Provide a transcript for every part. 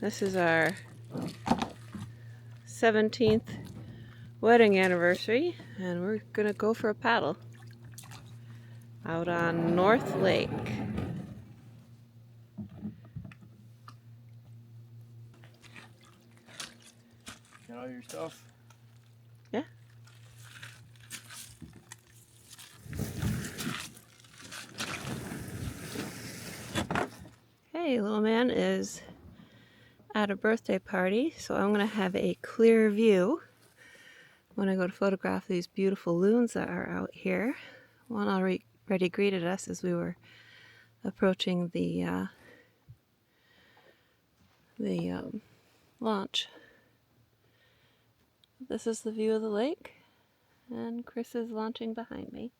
This is our 17th wedding anniversary, and we're gonna go for a paddle out on North Lake. Got all your stuff? Yeah. Hey, little man is at a birthday party, so I'm gonna have a clear view when I go to photograph these beautiful loons that are out here. One already greeted us as we were approaching the launch. This is the view of the lake, and Chris is launching behind me.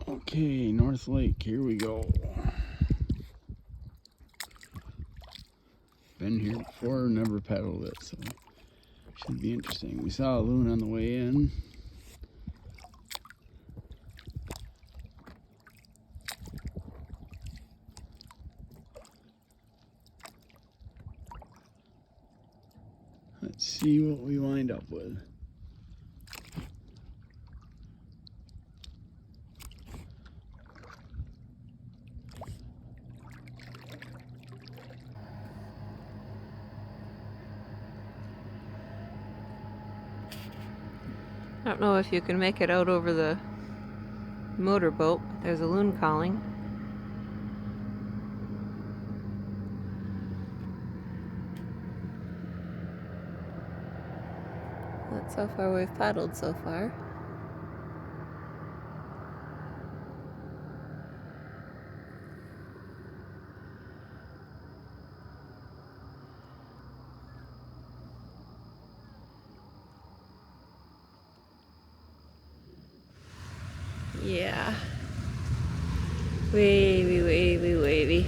Okay, North Lake, here we go. Been here before, never paddled it, so should be interesting. We saw a loon on the way in. Let's see what we wind up with. I don't know if you can make it out over the motorboat. There's a loon calling. That's how far we've paddled so far. Yeah. Wavy.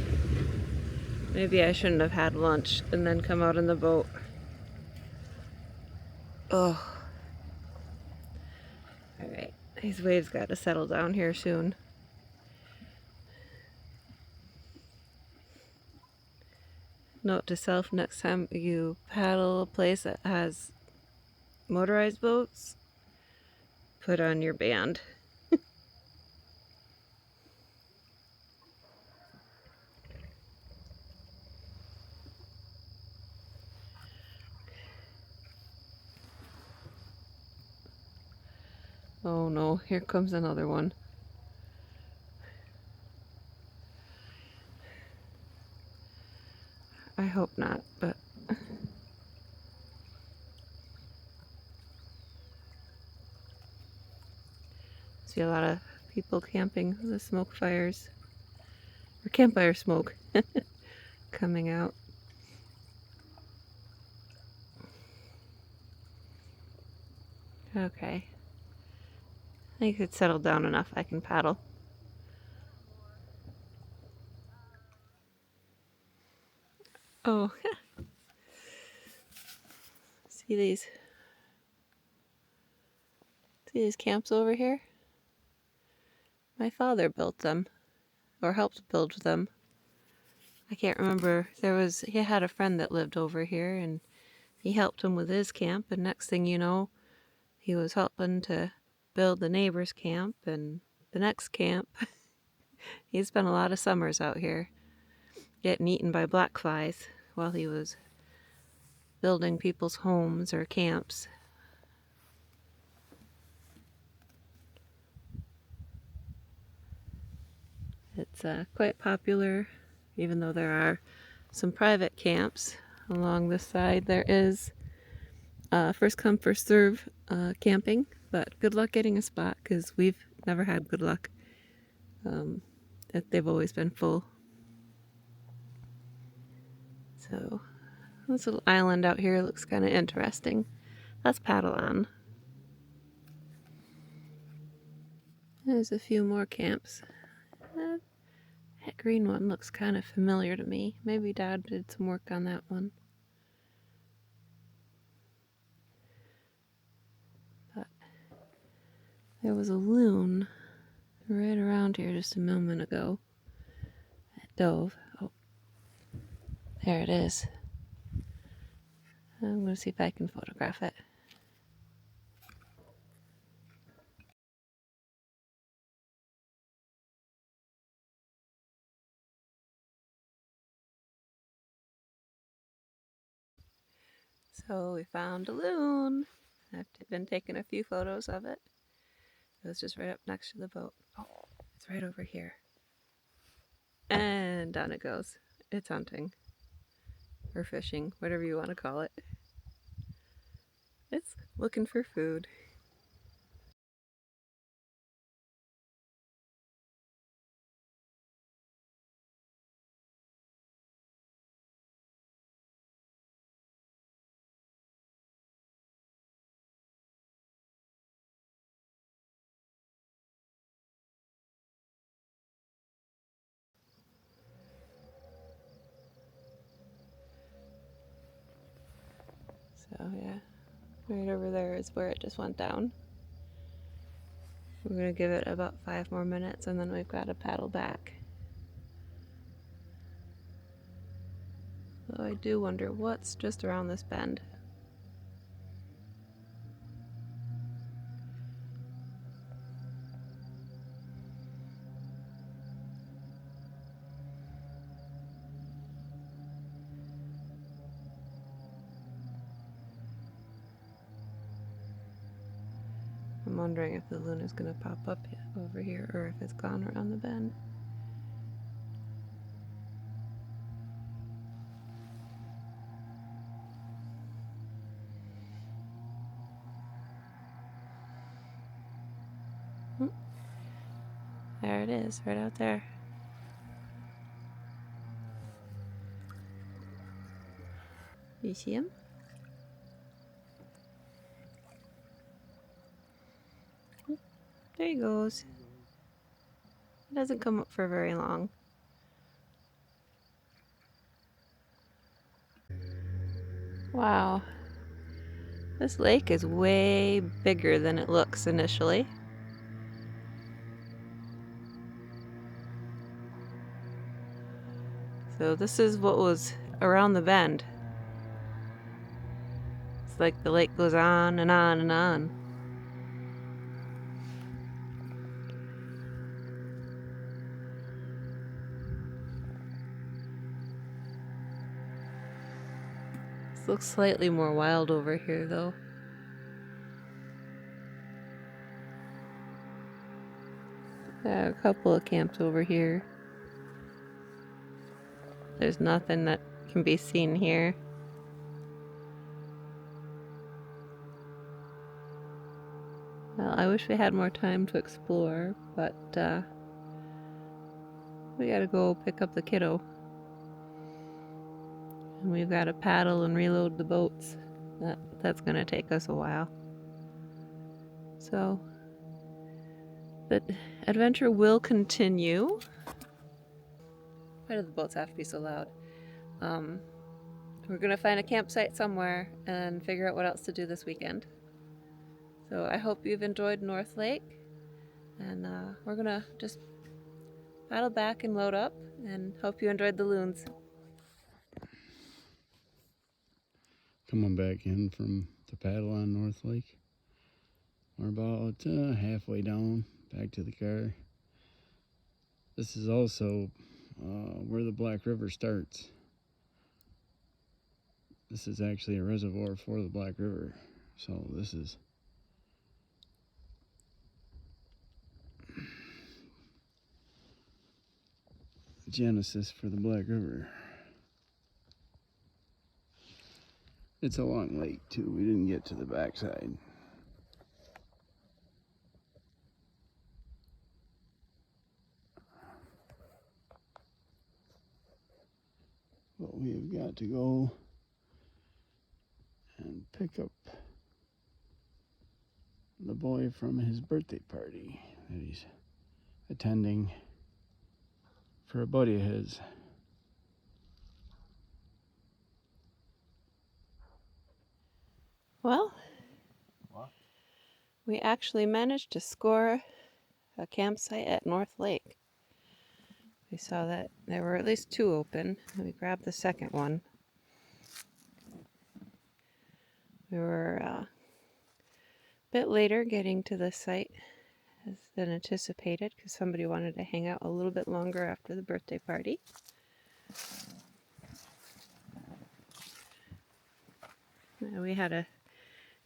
Maybe I shouldn't have had lunch and then come out in the boat. Oh. Alright, these waves got to settle down here soon. Note to self, next time you paddle a place that has motorized boats, put on your band. Oh no, here comes another one. I hope not, but see a lot of people camping, the smoke fires, or campfire smoke coming out. Okay. I think it's settled down enough. I can paddle. Oh, see these camps over here? My father built them, or helped build them. I can't remember. He had a friend that lived over here, and he helped him with his camp, and next thing you know, he was helping to build the neighbor's camp and the next camp. He spent a lot of summers out here getting eaten by black flies while he was building people's homes or camps. It's quite popular, even though there are some private camps along this side. There is first come, first serve camping, but good luck getting a spot because we've never had good luck. They've always been full. So this little island out here looks kind of interesting. Let's paddle on. There's a few more camps. That green one looks kind of familiar to me. Maybe Dad did some work on that one. But there was a loon right around here just a moment ago. It dove. Oh, there it is. I'm going to see if I can photograph it. So we found a loon. I've been taking a few photos of it. It was just right up next to the boat. Oh, it's right over here. And down it goes. It's hunting. Or fishing, whatever you want to call it. It's looking for food. So yeah, right over there is where it just went down. We're going to give it about 5 more minutes and then we've got to paddle back. Though I do wonder what's just around this bend. I'm wondering if the loon is going to pop up over here or if it's gone around the bend. There it is, right out there. You see him? There he goes. He doesn't come up for very long. Wow. This lake is way bigger than it looks initially. So this is what was around the bend. It's like the lake goes on and on and on. This looks slightly more wild over here though. There are a couple of camps over here. There's nothing that can be seen here. Well, I wish we had more time to explore, but we gotta go pick up the kiddo. And we've got to paddle and reload the boats. That's gonna take us a while. So, the adventure will continue. Why do the boats have to be so loud? We're gonna find a campsite somewhere and figure out what else to do this weekend. So I hope you've enjoyed North Lake, and we're gonna just paddle back and load up, and hope you enjoyed the loons. Coming back in from the paddle on North Lake. We're about halfway down back to the car. This is also where the Black River starts. This is actually a reservoir for the Black River. So this is genesis for the Black River. It's a long lake too. We didn't get to the backside. But we have got to go and pick up the boy from his birthday party that he's attending for a buddy of his. Well, What? we actually managed to score a campsite at North Lake. We saw that there were at least 2 open, and we grabbed the second one. We were a bit later getting to the site than anticipated because somebody wanted to hang out a little bit longer after the birthday party. We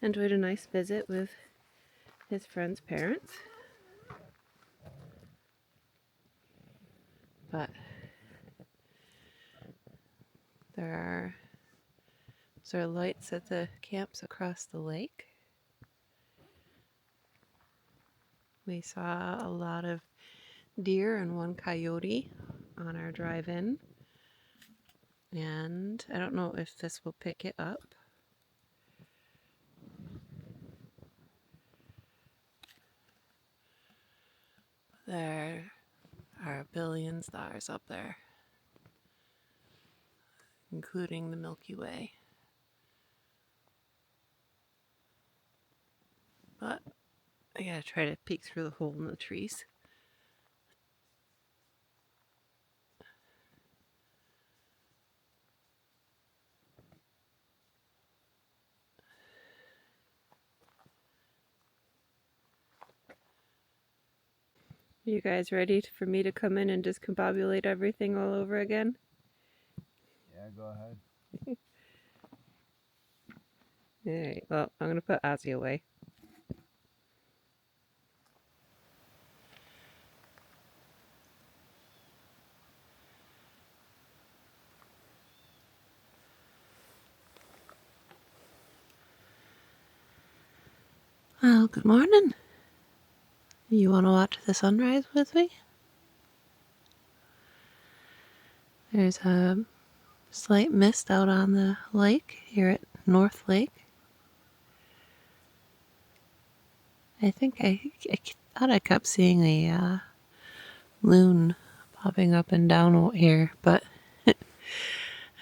enjoyed a nice visit with his friend's parents. But there are lights at the camps across the lake. We saw a lot of deer and 1 coyote on our drive-in. And I don't know if this will pick it up. There are a billion stars up there, including the Milky Way. But I gotta try to peek through the hole in the trees. You guys ready for me to come in and discombobulate everything all over again? Yeah, go ahead. Alright, well, I'm gonna put Ozzy away. Well, good morning. You want to watch the sunrise with me? There's a slight mist out on the lake here at North Lake. I think I thought I kept seeing a loon popping up and down here, but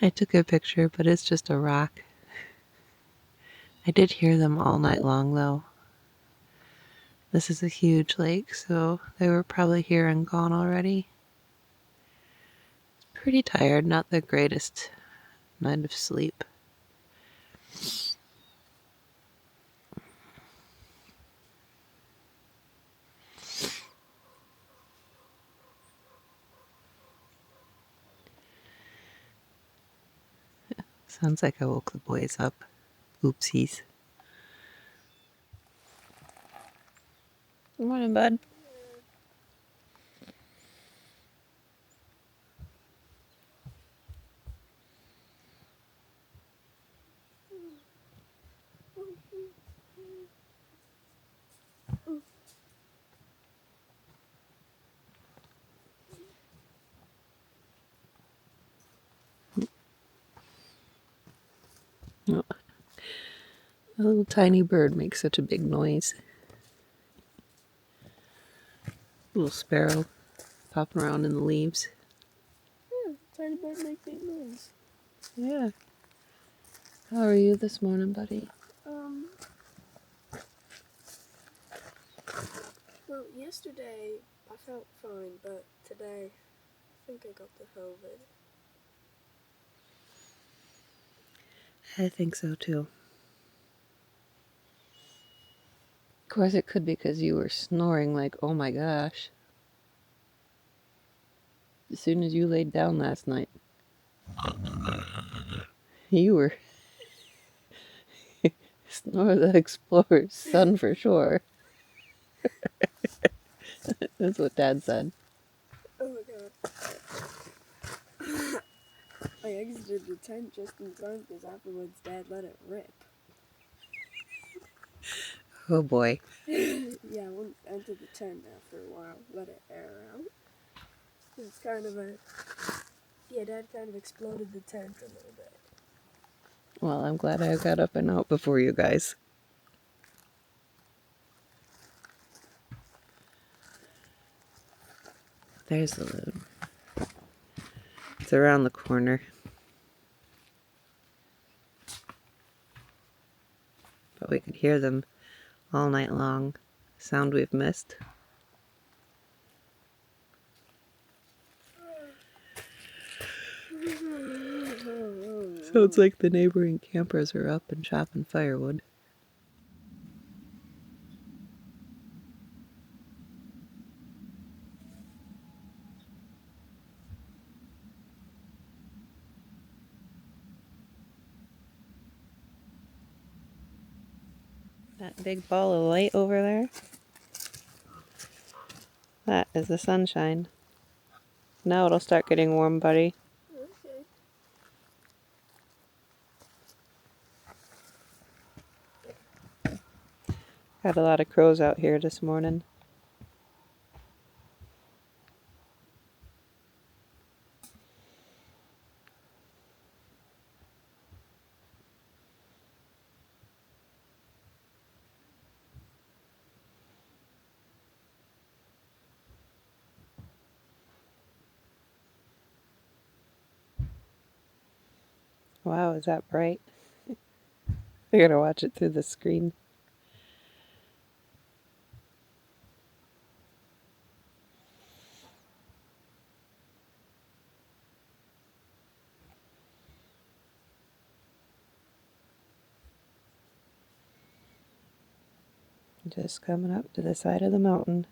I took a picture, but it's just a rock. I did hear them all night long, though. This is a huge lake, so they were probably here and gone already. Pretty tired, not the greatest night of sleep. Sounds like I woke the boys up. Oopsies. Good morning, bud. Oh, a little tiny bird makes such a big noise. Little sparrow popping around in the leaves. Yeah, tiny bird make big noise. Yeah. How are you this morning, buddy? Well, yesterday I felt fine, but today I think I got the COVID. I think so too. Of course, it could be because you were snoring like, oh my gosh. As soon as you laid down last night, you were Snore the Explorer's son for sure. That's what Dad said. Oh my god. I exited the tent just in time because afterwards Dad let it rip. Oh boy. Yeah, I went into the tent after a while, let it air out. It's kind of yeah, Dad kind of exploded the tent a little bit. Well, I'm glad I got up and out before you guys. There's the Loon. it's around the corner. But we could hear them all night long. Sound we've missed. Sounds like the neighboring campers are up and chopping firewood. That big ball of light over there, that is the sunshine. Now it'll start getting warm, buddy. Okay. Got a lot of crows out here this morning. Wow, is that bright? I gotta watch it through the screen. Just coming up to the side of the mountain.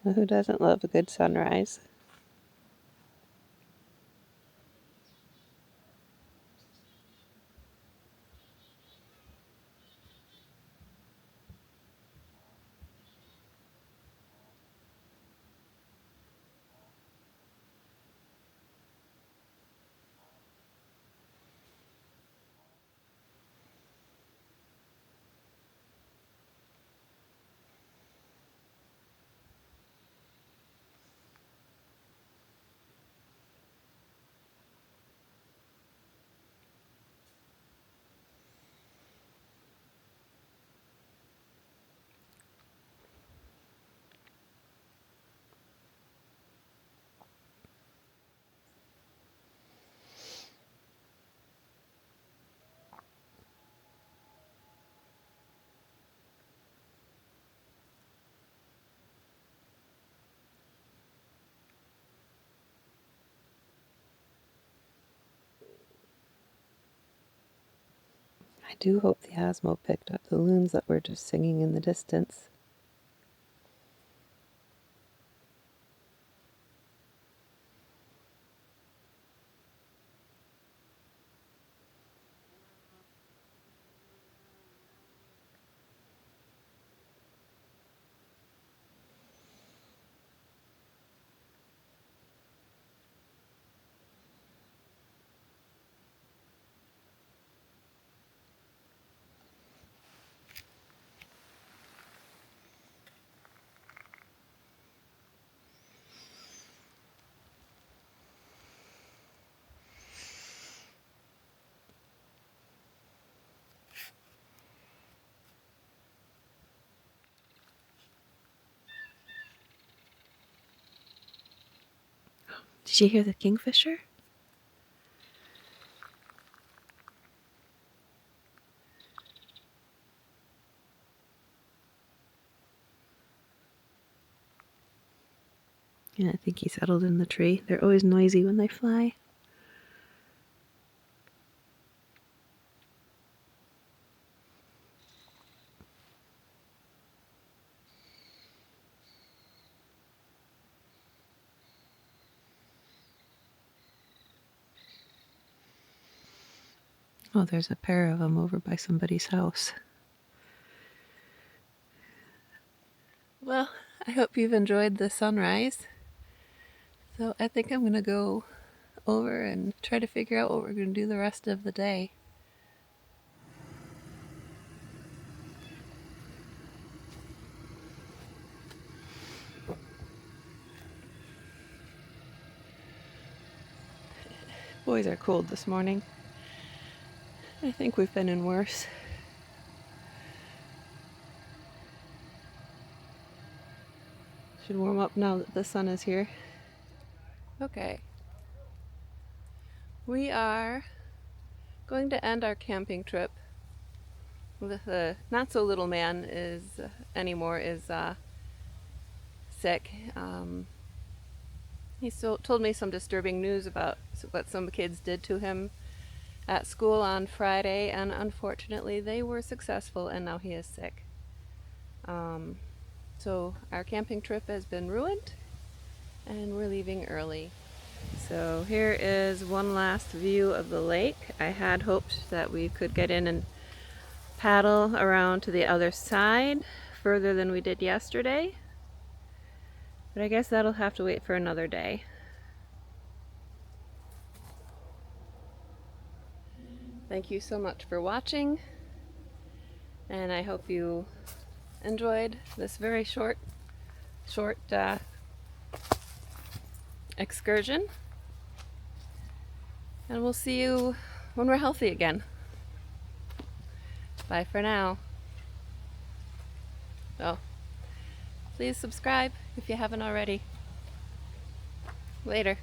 Who doesn't love a good sunrise? I do hope the Osmo picked up the loons that were just singing in the distance. Did you hear the kingfisher? Yeah, I think he settled in the tree. They're always noisy when they fly. Oh, there's a pair of them over by somebody's house. Well, I hope you've enjoyed the sunrise. So I think I'm going to go over and try to figure out what we're going to do the rest of the day. Boys are cold this morning. I think we've been in worse. Should warm up now that the sun is here. Okay. We are going to end our camping trip with a not so little man is sick. He told me some disturbing news about what some kids did to him at school on Friday, and unfortunately they were successful, and now he is sick. So our camping trip has been ruined, and we're leaving early. So here is one last view of the lake. I had hoped that we could get in and paddle around to the other side further than we did yesterday, but I guess that'll have to wait for another day. Thank you so much for watching, and I hope you enjoyed this very short excursion, and we'll see you when we're healthy again. Bye for now. Oh, please subscribe if you haven't already. Later.